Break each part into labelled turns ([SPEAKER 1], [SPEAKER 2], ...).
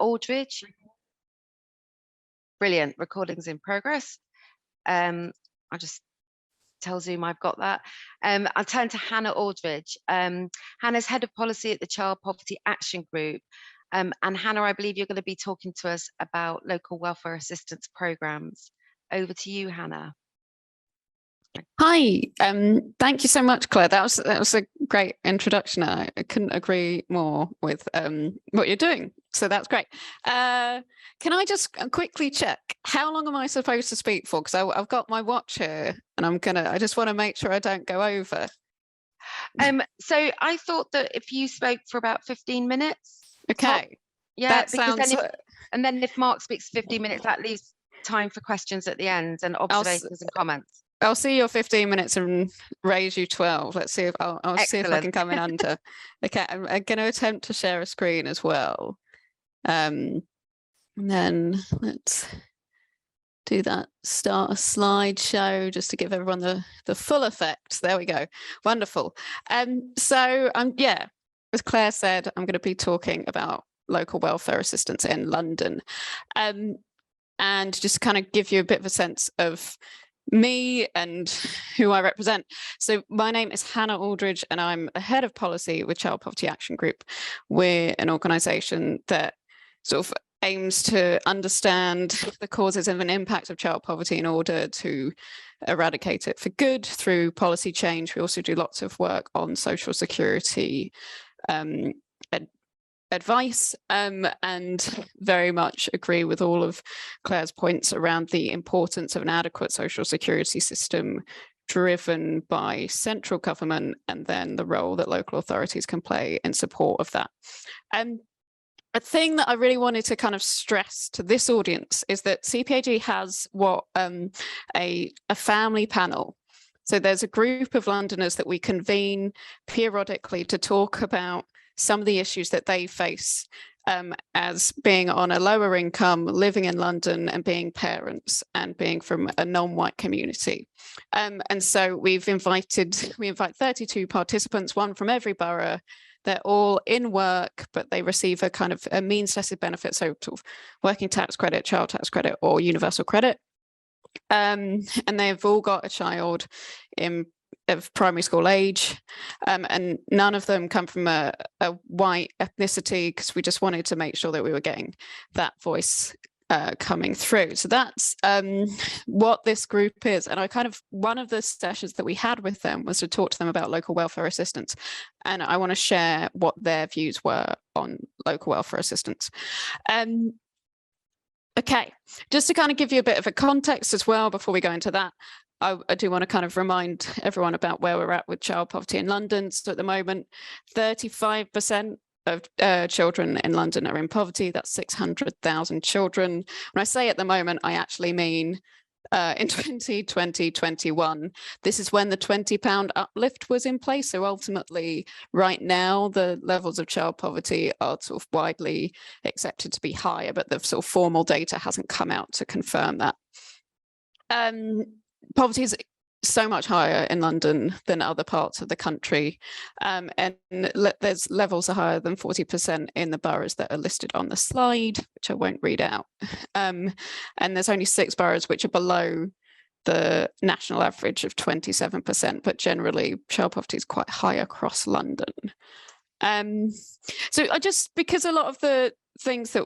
[SPEAKER 1] Aldridge. Brilliant, recording's in progress. I'll just tell Zoom I've got that. I'll turn to Hannah Aldridge. Hannah's Head of Policy at the Child Poverty Action Group. And Hannah, I believe you're going to be talking to us about local welfare assistance programmes. Over to you, Hannah.
[SPEAKER 2] Hi, thank you so much, Claire. That was a great introduction. I couldn't agree more with what you're doing. So that's great. Can I just quickly check, how long am I supposed to speak for? Because I've got my watch here and I just want to make sure I don't go over.
[SPEAKER 1] So I thought that if you spoke for about 15 minutes.
[SPEAKER 2] Okay.
[SPEAKER 1] Top, yeah,
[SPEAKER 2] that sounds.
[SPEAKER 1] And then if Mark speaks 15 minutes, that leaves time for questions at the end and observations and comments.
[SPEAKER 2] I'll see your 15 minutes and raise you 12. Let's see if I'll see if I can come in under. Okay, I'm going to attempt to share a screen as well. And then let's do that. Start a slideshow just to give everyone the full effect. There we go. Wonderful. So yeah, as Claire said, I'm going to be talking about local welfare assistance in London. And just to kind of give you a bit of a sense of me and who I represent. So my name is Hannah Aldridge and I'm the Head of Policy with Child Poverty Action Group. We're an organisation that sort of aims to understand the causes of an impact of child poverty in order to eradicate it for good through policy change. We also do lots of work on social security advice, and very much agree with all of Claire's points around the importance of an adequate social security system driven by central government and then the role that local authorities can play in support of that. A thing that I really wanted to kind of stress to this audience is that CPAG has what a family panel. So there's a group of Londoners that we convene periodically to talk about some of the issues that they face as being on a lower income, living in London and being parents and being from a non-white community. And so we invite 32 participants, one from every borough. They're all in work, but they receive a kind of a means tested benefit, so sort of working tax credit, child tax credit, or universal credit. And they've all got a child of primary school age, and none of them come from a white ethnicity, because we just wanted to make sure that we were getting that voice coming through. So that's what this group is. And one of the sessions that we had with them was to talk to them about local welfare assistance. And I want to share what their views were on local welfare assistance. Okay, just to kind of give you a bit of a context as well before we go into that, I do want to kind of remind everyone about where we're at with child poverty in London. So at the moment, 35% of children in London are in poverty. That's 600,000 children. When I say at the moment, I actually mean in 2020-21. This is when the £20 uplift was in place. So ultimately, right now, the levels of child poverty are sort of widely accepted to be higher, but the sort of formal data hasn't come out to confirm that. Poverty is so much higher in London than other parts of the country, and there's levels are higher than 40% in the boroughs that are listed on the slide, which I won't read out, and there's only 6 boroughs which are below the national average of 27%, but child poverty is quite high across London. So because a lot of the things that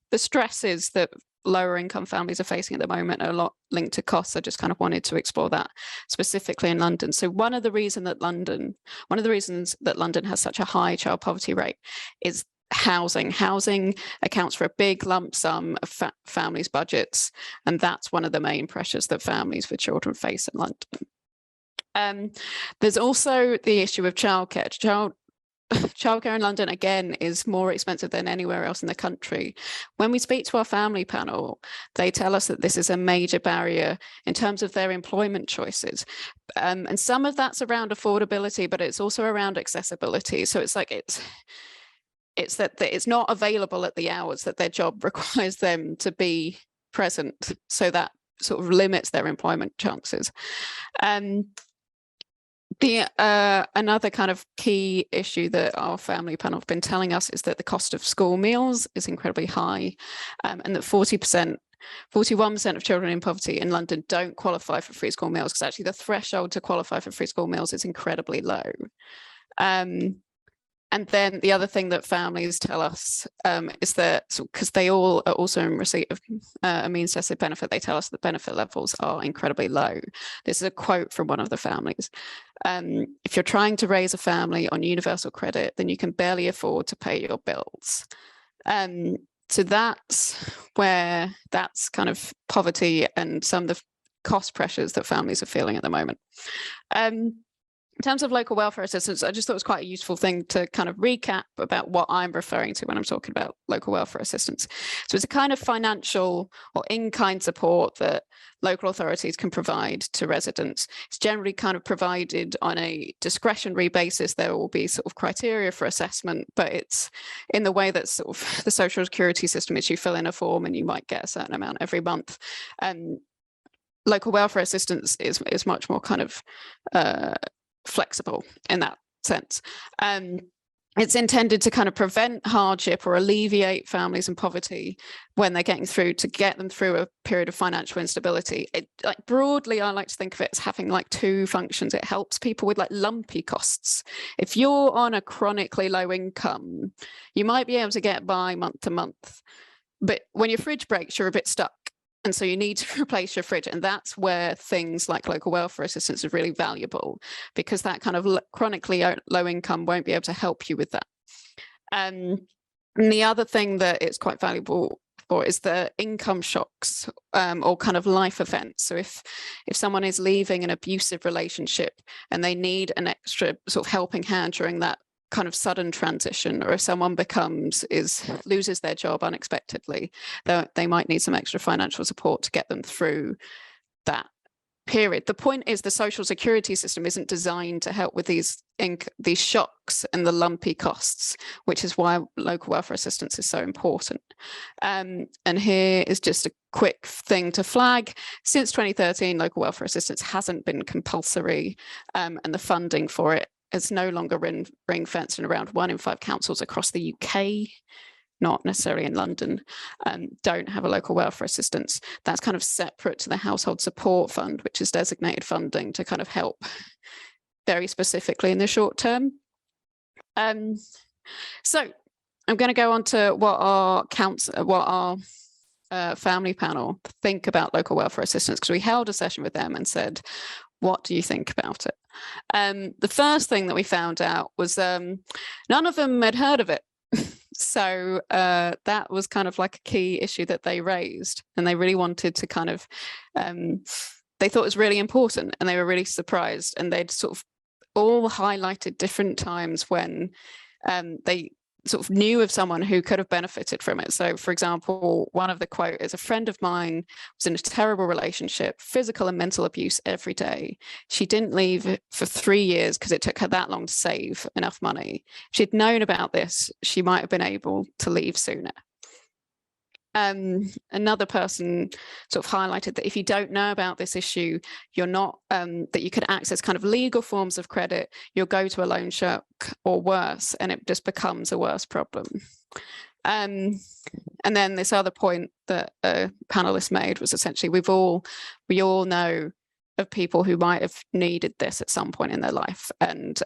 [SPEAKER 2] the stresses that lower income families are facing at the moment are a lot linked to costs. I just kind of wanted to explore that specifically in London. So one of the reasons that London has such a high child poverty rate is housing. Housing accounts for a big lump sum of families' budgets, and that's one of the main pressures that families with children face in London. There's also the issue of childcare. Childcare in London, again, is more expensive than anywhere else in the country. When we speak to our family panel, they tell us that this is a major barrier in terms of their employment choices. And some of that's around affordability, but it's also around accessibility. So it's like it's that it's not available at the hours that their job requires them to be present. So that sort of limits their employment chances. The another kind of key issue that our family panel have been telling us is that the cost of school meals is incredibly high, and that 41% of children in poverty in London don't qualify for free school meals, because actually the threshold to qualify for free school meals is incredibly low. And then the other thing that families tell us is that, because they all are also in receipt of a means tested benefit, they tell us that benefit levels are incredibly low. This is a quote from one of the families. If you're trying to raise a family on universal credit, then you can barely afford to pay your bills. So that's where that's kind of poverty and some of the cost pressures that families are feeling at the moment. In terms of local welfare assistance, I just thought it was quite a useful thing to kind of recap about what I'm referring to when I'm talking about local welfare assistance. So it's a kind of financial or in-kind support that local authorities can provide to residents. It's generally kind of provided on a discretionary basis. There will be sort of criteria for assessment, but it's in the way that sort of the social security system is. You fill in a form and you might get a certain amount every month. Local welfare assistance is much more kind of flexible in that sense. It's intended to kind of prevent hardship or alleviate families in poverty when they're getting through, to get them through a period of financial instability. Like broadly, I like to think of it as having like two functions. It helps people with like lumpy costs. If you're on a chronically low income, you might be able to get by month to month, but when your fridge breaks, you're a bit stuck. And so you need to replace your fridge. And that's where things like local welfare assistance is really valuable, because that kind of chronically low income won't be able to help you with that. And the other thing that it's quite valuable for is the income shocks or kind of life events. So if someone is leaving an abusive relationship and they need an extra sort of helping hand during that kind of sudden transition, or if someone loses their job unexpectedly, they might need some extra financial support to get them through that period. The point is, the social security system isn't designed to help with these shocks and the lumpy costs, which is why local welfare assistance is so important. And here is just a quick thing to flag. Since 2013, local welfare assistance hasn't been compulsory, and the funding for it is no longer ring-fenced, and around 1 in 5 councils across the UK, not necessarily in London, don't have a local welfare assistance. That's kind of separate to the Household Support Fund, which is designated funding to kind of help very specifically in the short term. So I'm going to go on to what our family panel think about local welfare assistance, because we held a session with them and said, what do you think about it? The first thing that we found out was none of them had heard of it. So that was kind of like a key issue that they raised, and they really wanted to kind of, they thought it was really important, and they were really surprised, and they'd sort of all highlighted different times when they sort of knew of someone who could have benefited from it. So for example, one of the quote is, a friend of mine was in a terrible relationship, physical and mental abuse every day. She didn't leave for 3 years because it took her that long to save enough money. If she'd known about this, she might have been able to leave sooner. Another person sort of highlighted that if you don't know about this issue, you're not, that you could access kind of legal forms of credit, you'll go to a loan shark or worse, and it just becomes a worse problem. And then this other point that a panelist made was essentially, we all know of people who might have needed this at some point in their life. And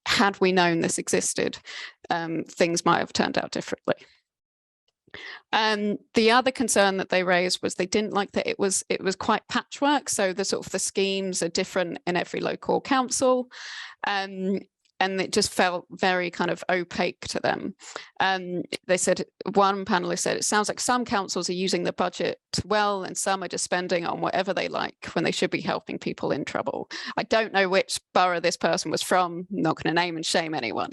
[SPEAKER 2] had we known this existed, things might have turned out differently. The other concern that they raised was they didn't like that it was quite patchwork. So the sort of the schemes are different in every local council, and it just felt very kind of opaque to them. They said, one panelist said, it sounds like some councils are using the budget well, and some are just spending on whatever they like when they should be helping people in trouble. I don't know which borough this person was from. I'm not going to name and shame anyone.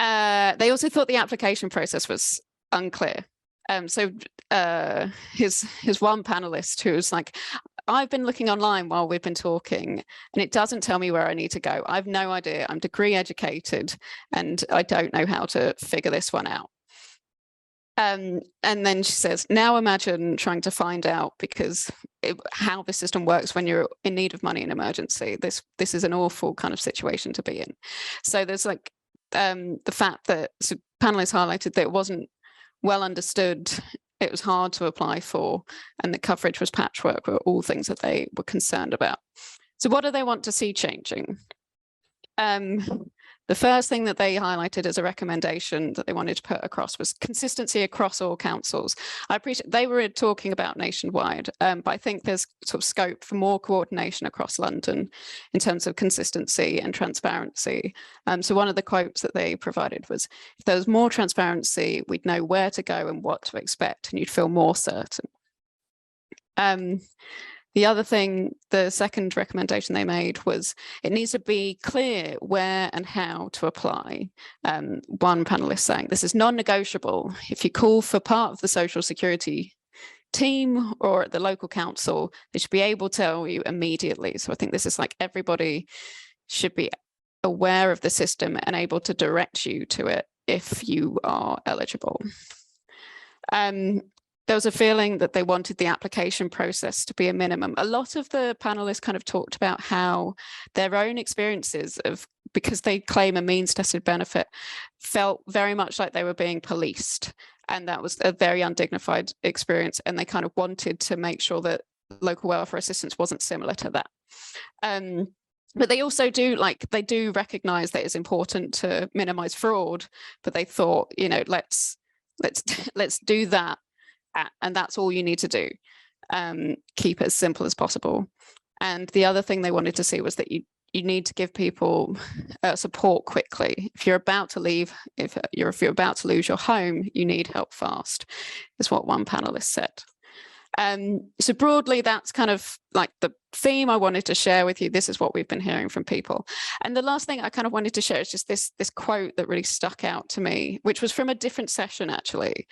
[SPEAKER 2] They also thought the application process was unclear. So his one panelist who was like, I've been looking online while we've been talking, and it doesn't tell me where I need to go. I've no idea. I'm degree educated, and I don't know how to figure this one out. And then she says, now imagine trying to find out how the system works when you're in need of money in emergency. This is an awful kind of situation to be in. So there's like the fact that panelists highlighted that it wasn't well understood, it was hard to apply for, and the coverage was patchwork, were all things that they were concerned about. So what do they want to see changing? The first thing that they highlighted as a recommendation that they wanted to put across was consistency across all councils. I appreciate they were talking about nationwide, but I think there's sort of scope for more coordination across London in terms of consistency and transparency. So one of the quotes that they provided was, if there was more transparency, we'd know where to go and what to expect, and you'd feel more certain. The other thing, the second recommendation they made was it needs to be clear where and how to apply. One panelist saying, this is non-negotiable. If you call for part of the social security team or at the local council, they should be able to tell you immediately. So I think this is like everybody should be aware of the system and able to direct you to it if you are eligible. There was a feeling that they wanted the application process to be a minimum. A lot of the panelists kind of talked about how their own experiences of, because they claim a means tested benefit, felt very much like they were being policed. And that was a very undignified experience. And they kind of wanted to make sure that local welfare assistance wasn't similar to that. But they also do recognize that it's important to minimize fraud, but they thought, you know, let's do that. And that's all you need to do. Keep it as simple as possible. And the other thing they wanted to see was that you need to give people support quickly. If you're about to leave, if you're about to lose your home, you need help fast, is what one panelist said. So broadly, that's kind of like the theme I wanted to share with you. This is what we've been hearing from people. And the last thing I kind of wanted to share is just this quote that really stuck out to me, which was from a different session, actually.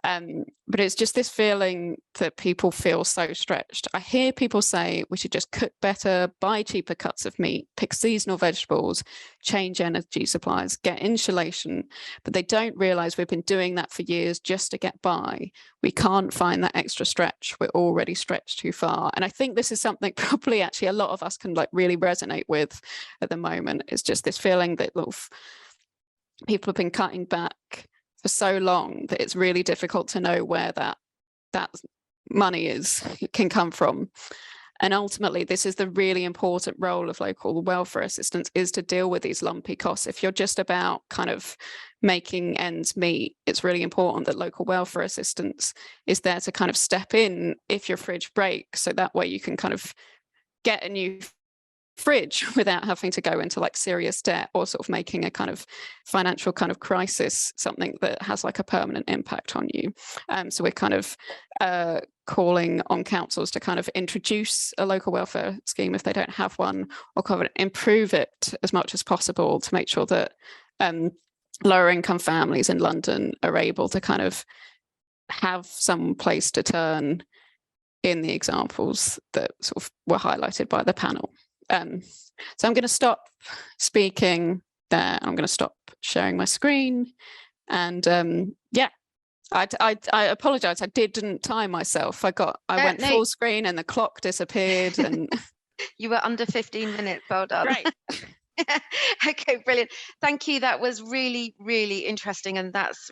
[SPEAKER 2] But it's just this feeling that people feel so stretched. I hear people say we should just cook better, buy cheaper cuts of meat, pick seasonal vegetables, change energy supplies, get insulation, but they don't realize we've been doing that for years just to get by. We can't find that extra stretch. We're already stretched too far. And I think this is something probably actually a lot of us can like really resonate with at the moment. It's just this feeling that people have been cutting back for so long that it's really difficult to know where that money can come from. And ultimately, this is the really important role of local welfare assistance, is to deal with these lumpy costs. If you're just about kind of making ends meet, it's really important that local welfare assistance is there to kind of step in if your fridge breaks, so that way you can kind of get a new fridge without having to go into like serious debt or sort of making a kind of financial kind of crisis something that has like a permanent impact on you. So we're kind of calling on councils to kind of introduce a local welfare scheme if they don't have one, or kind of improve it as much as possible to make sure that lower income families in London are able to kind of have some place to turn in the examples that sort of were highlighted by the panel. So I'm going to stop speaking there. I'm going to stop sharing my screen. And yeah, I apologize. I didn't time myself. I went full screen and the clock disappeared. And
[SPEAKER 1] you were under 15 minutes. Well done.
[SPEAKER 2] Right.
[SPEAKER 1] Okay, brilliant. Thank you. That was really, really interesting. And that's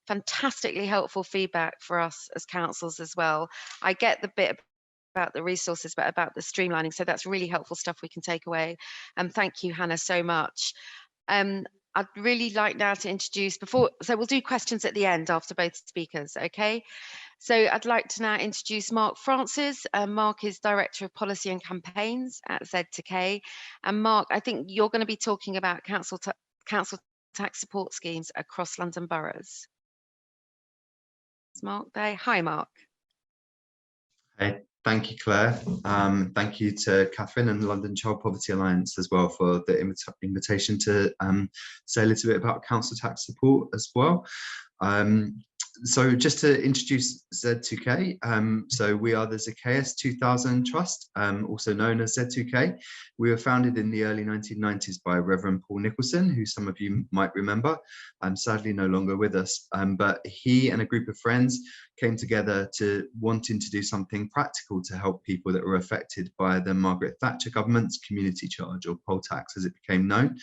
[SPEAKER 1] fantastically helpful feedback for us as councils as well. I get the bit about the resources, but about the streamlining. So that's really helpful stuff we can take away. Thank you, Hannah, so much. I'd really like now to introduce so we'll do questions at the end after both speakers, okay? So I'd like to now introduce Mark Francis. Mark is Director of Policy and Campaigns at Z2K. And Mark, I think you're going to be talking about council tax support schemes across London boroughs. Is Mark there? Hi, Mark.
[SPEAKER 3] Hey. Thank you, Claire. Thank you to Catherine and the London Child Poverty Alliance as well for the invitation to say a little bit about council tax support as well. So just to introduce Z2K, so we are the Zacchaeus 2000 Trust, also known as Z2K. We were founded in the early 1990s by Reverend Paul Nicholson, who some of you might remember, sadly no longer with us, but he and a group of friends came together to wanting to do something practical to help people that were affected by the Margaret Thatcher government's community charge, or poll tax as it became known.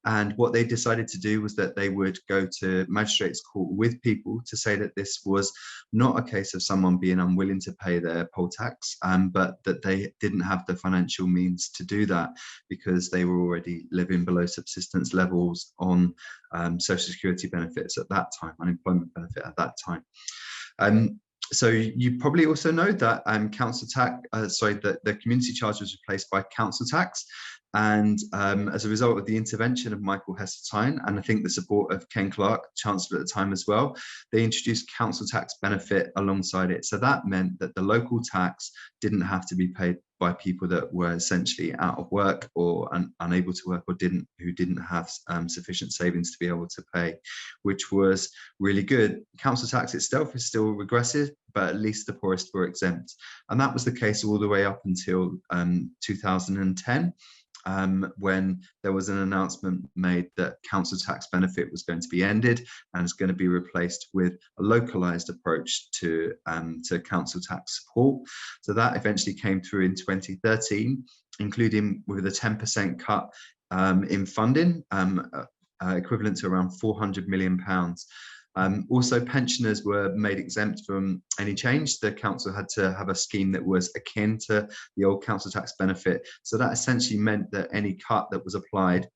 [SPEAKER 3] And what they decided to do was that they would go to magistrates court with people to say that this was not a case of someone being unwilling to pay their poll tax, but that they didn't have the financial means to do that because they were already living below subsistence levels on social security benefits at that time, unemployment benefit at that time. So you probably also know that council tax, that the community charge was replaced by council tax. And as a result of the intervention of Michael Heseltine, and I think the support of Ken Clarke, Chancellor at the time as well, they introduced council tax benefit alongside it. So that meant that the local tax didn't have to be paid by people that were essentially out of work or unable to work, or who didn't have sufficient savings to be able to pay, which was really good. Council tax itself is still regressive, but at least the poorest were exempt. And that was the case all the way up until 2010. When there was an announcement made that council tax benefit was going to be ended and is going to be replaced with a localized approach to council tax support. So that eventually came through in 2013, including with a 10% cut in funding, equivalent to around £400 million. Also, pensioners were made exempt from any change. The council had to have a scheme that was akin to the old council tax benefit. So that essentially meant that any cut that was applied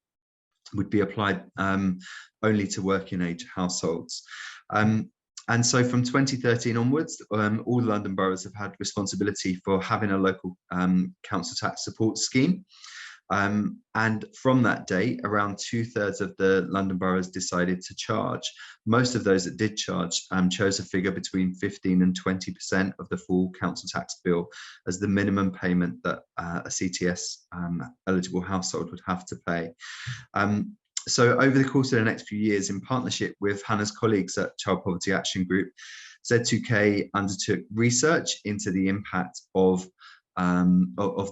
[SPEAKER 3] would be applied only to working age households. And so from 2013 onwards, all London boroughs have had responsibility for having a local council tax support scheme. And from that date, around 2/3 of the London boroughs decided to charge. Most of those that did charge chose a figure between 15% and 20% of the full council tax bill as the minimum payment that a CTS eligible household would have to pay. So over the course of the next few years, in partnership with Hannah's colleagues at Child Poverty Action Group, Z2K undertook research into the impact of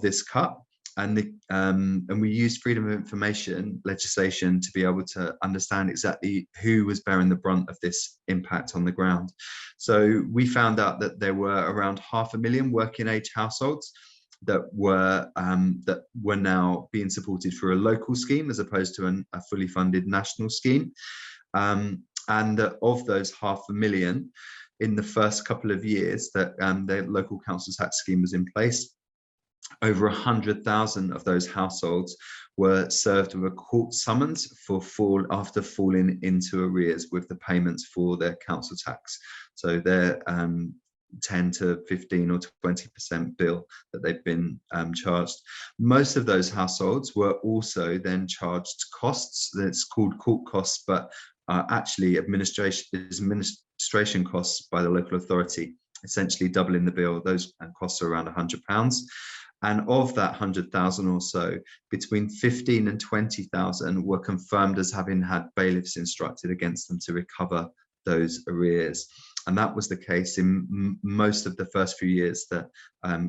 [SPEAKER 3] this cut. And we used freedom of information legislation to be able to understand exactly who was bearing the brunt of this impact on the ground. So we found out that there were around 500,000 working age households that were now being supported through a local scheme as opposed to a fully funded national scheme. And that of those 500,000, in the first couple of years that the local council tax scheme was in place, over 100,000 of those households were served with a court summons after falling into arrears with the payments for their council tax. So their 10 to 15 or 20% bill that they've been charged. Most of those households were also then charged costs. That's called court costs, but actually administration costs by the local authority, essentially doubling the bill. Those costs are around £100. And of that 100,000 or so, between 15 and 20,000 were confirmed as having had bailiffs instructed against them to recover those arrears. And that was the case in most of the first few years that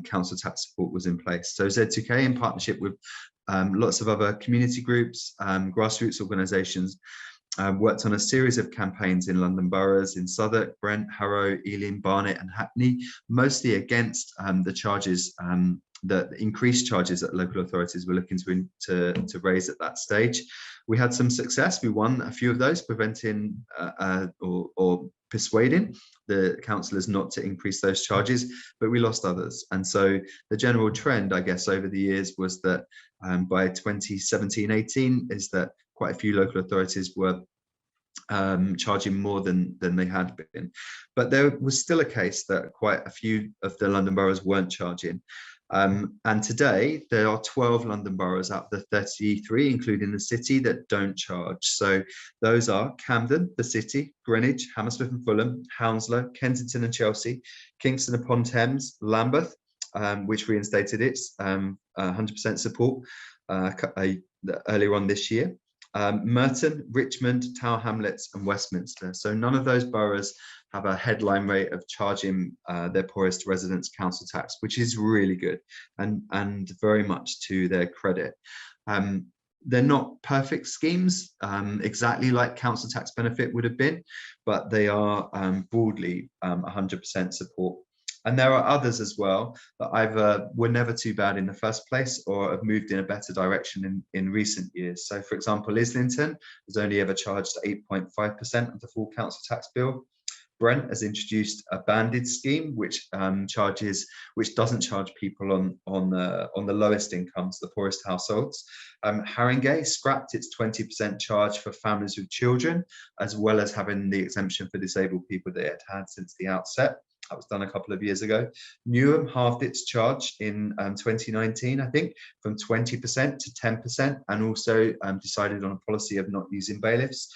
[SPEAKER 3] council tax support was in place. So Z2K, in partnership with lots of other community groups, grassroots organisations, worked on a series of campaigns in London boroughs, in Southwark, Brent, Harrow, Ealing, Barnet and Hackney, mostly against the charges, the increased charges that local authorities were looking to raise at that stage. We had some success. We won a few of those, preventing or persuading the councillors not to increase those charges, but we lost others. And so the general trend, I guess, over the years was that by 2017-18 is that quite a few local authorities were charging more than they had been. But there was still a case that quite a few of the London boroughs weren't charging. And today there are 12 London boroughs out of the 33, including the city, that don't charge. So those are Camden, the city, Greenwich, Hammersmith and Fulham, Hounslow, Kensington and Chelsea, Kingston upon Thames, Lambeth, which reinstated its 100% support earlier on this year. Merton, Richmond, Tower Hamlets and Westminster. So none of those boroughs have a headline rate of charging their poorest residents council tax, which is really good and very much to their credit. They're not perfect schemes, exactly like council tax benefit would have been, but they are broadly 100% support. And there are others as well that either were never too bad in the first place or have moved in a better direction in recent years. So for example, Islington has only ever charged 8.5% of the full council tax bill. Brent has introduced a banded scheme, which doesn't charge people on the lowest incomes, the poorest households. Haringey scrapped its 20% charge for families with children, as well as having the exemption for disabled people that it had since the outset. That was done a couple of years ago. Newham halved its charge in 2019, I think, from 20% to 10%, and also decided on a policy of not using bailiffs.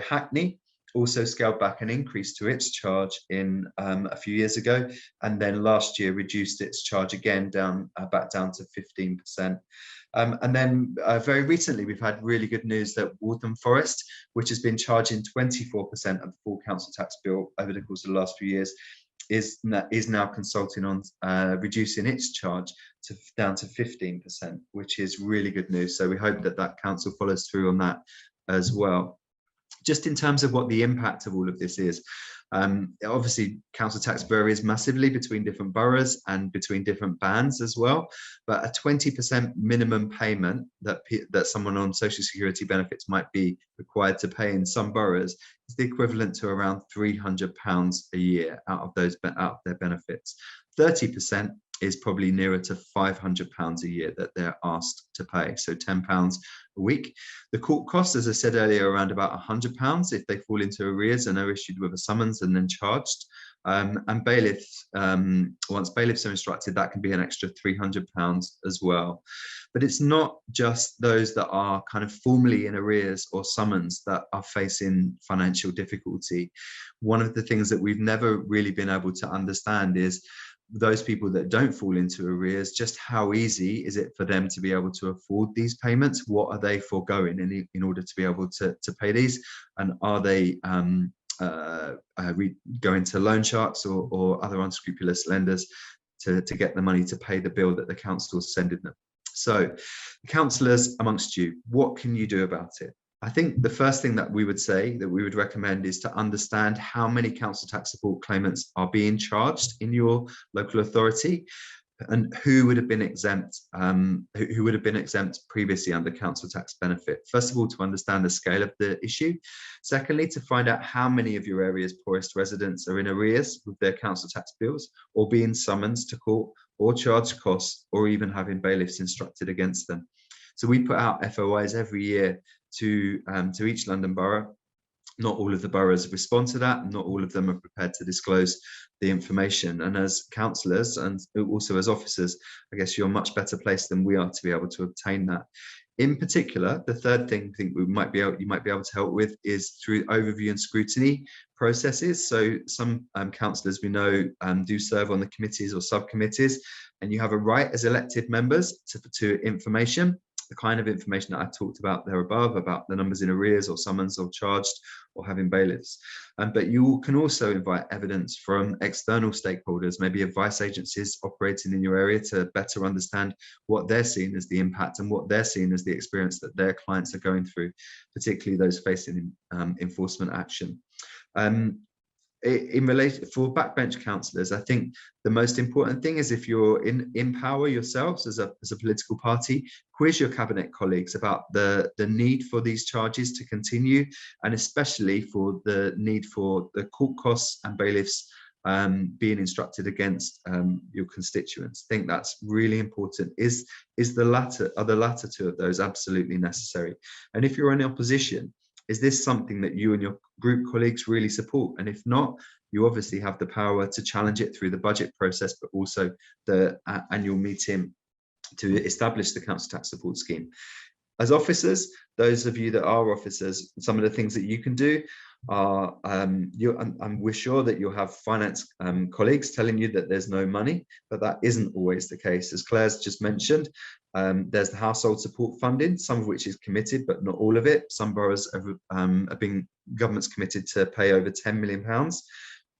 [SPEAKER 3] Hackney also scaled back an increase to its charge in a few years ago, and then last year reduced its charge again back down to 15%. And then very recently, we've had really good news that Waltham Forest, which has been charging 24% of the full council tax bill over the course of the last few years, is now consulting on reducing its charge down to 15%, which is really good news. So we hope that that council follows through on that as well. Just in terms of what the impact of all of this is, obviously council tax varies massively between different boroughs and between different bands as well, but a 20% minimum payment that someone on social security benefits might be required to pay in some boroughs is the equivalent to around £300 a year out of their benefits. 30% is probably nearer to £500 a year that they're asked to pay, so £10 a week. The court costs, as I said earlier, around about £100 if they fall into arrears and are issued with a summons and then charged. And bailiffs, once bailiffs are instructed, that can be an extra £300 as well. But it's not just those that are kind of formally in arrears or summons that are facing financial difficulty. One of the things that we've never really been able to understand is those people that don't fall into arrears, just how easy is it for them to be able to afford these payments? What are they foregoing in order to be able to pay these? And are they going to loan sharks or other unscrupulous lenders to get the money to pay the bill that the council is sending them? So, councillors amongst you, what can you do about it? I think the first thing that we would say, that we would recommend, is to understand how many council tax support claimants are being charged in your local authority and who would have been exempt, previously under council tax benefit. First of all, to understand the scale of the issue. Secondly, to find out how many of your area's poorest residents are in arrears with their council tax bills, or being summoned to court, or charged costs, or even having bailiffs instructed against them. So we put out FOIs every year to each London borough. Not all of the boroughs respond to that, and not all of them are prepared to disclose the information. And as councillors and also as officers, I guess you're much better placed than we are to be able to obtain that. In particular, the third thing I think you might be able to help with is through overview and scrutiny processes. So some councillors we know do serve on the committees or subcommittees, and you have a right as elected members to information. The kind of information that I talked about there above, about the numbers in arrears or summons or charged or having bailiffs. But you can also invite evidence from external stakeholders, maybe advice agencies operating in your area, to better understand what they're seeing as the impact and what they're seeing as the experience that their clients are going through, particularly those facing enforcement action. In relation for backbench councillors, I think the most important thing is, if you're in power yourselves as a political party, quiz your cabinet colleagues about the need for these charges to continue, and especially for the need for the court costs and bailiffs being instructed against your constituents. I think that's really important. Are the latter two of those absolutely necessary? And if you're in opposition, is this something that you and your group colleagues really support? And if not, you obviously have the power to challenge it through the budget process, but also the annual meeting to establish the council tax support scheme. As officers, those of you that are officers, some of the things that you can do are, and we're sure that you'll have finance colleagues telling you that there's no money, but that isn't always the case. As Claire's just mentioned, There's the household support funding, some of which is committed, but not all of it. Some boroughs have been, government's committed to pay over £10 million.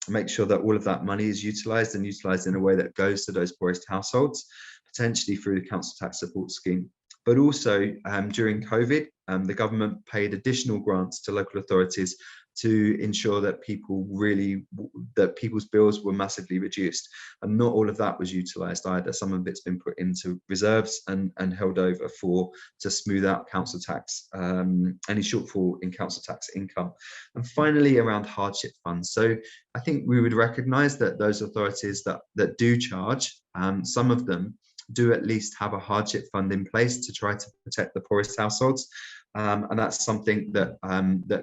[SPEAKER 3] Make sure that all of that money is utilised and utilised in a way that goes to those poorest households, potentially through the council tax support scheme. But also during COVID, the government paid additional grants to local authorities to ensure that people's bills were massively reduced, and not all of that was utilised either. Some of it's been put into reserves and held over to smooth out council tax, any shortfall in council tax income. And finally, around hardship funds. So I think we would recognise that those authorities that do charge, some of them do at least have a hardship fund in place to try to protect the poorest households. And that's something that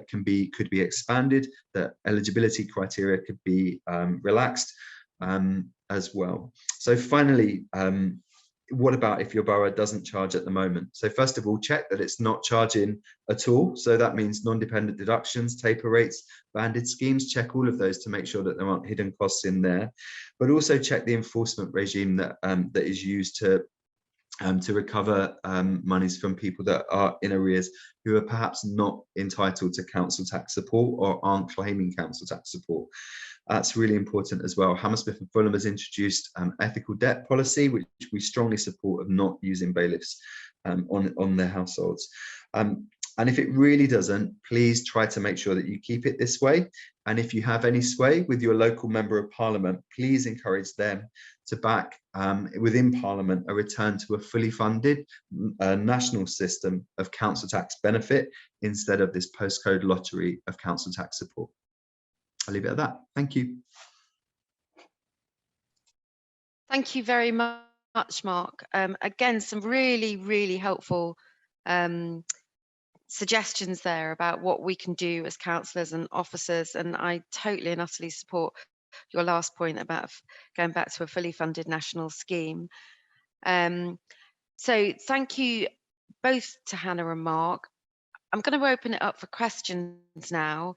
[SPEAKER 3] could be expanded, that eligibility criteria could be relaxed as well. So finally, what about if your borough doesn't charge at the moment? So first of all, check that it's not charging at all. So that means non-dependent deductions, taper rates, banded schemes. Check all of those to make sure that there aren't hidden costs in there. But also check the enforcement regime that is used to recover monies from people that are in arrears, who are perhaps not entitled to council tax support or aren't claiming council tax support. That's really important as well. Hammersmith and Fulham has introduced ethical debt policy, which we strongly support, of not using bailiffs on their households. And if it really doesn't, please try to make sure that you keep it this way. And if you have any sway with your local member of parliament, please encourage them to back within parliament a return to a fully funded national system of council tax benefit instead of this postcode lottery of council tax support. I'll leave it at that. Thank you.
[SPEAKER 1] Thank you very much, Mark. Again, some really, really helpful suggestions there about what we can do as councillors and officers, and I totally and utterly support your last point about going back to a fully funded national scheme. So thank you both to Hannah and Mark. I'm going to open it up for questions now.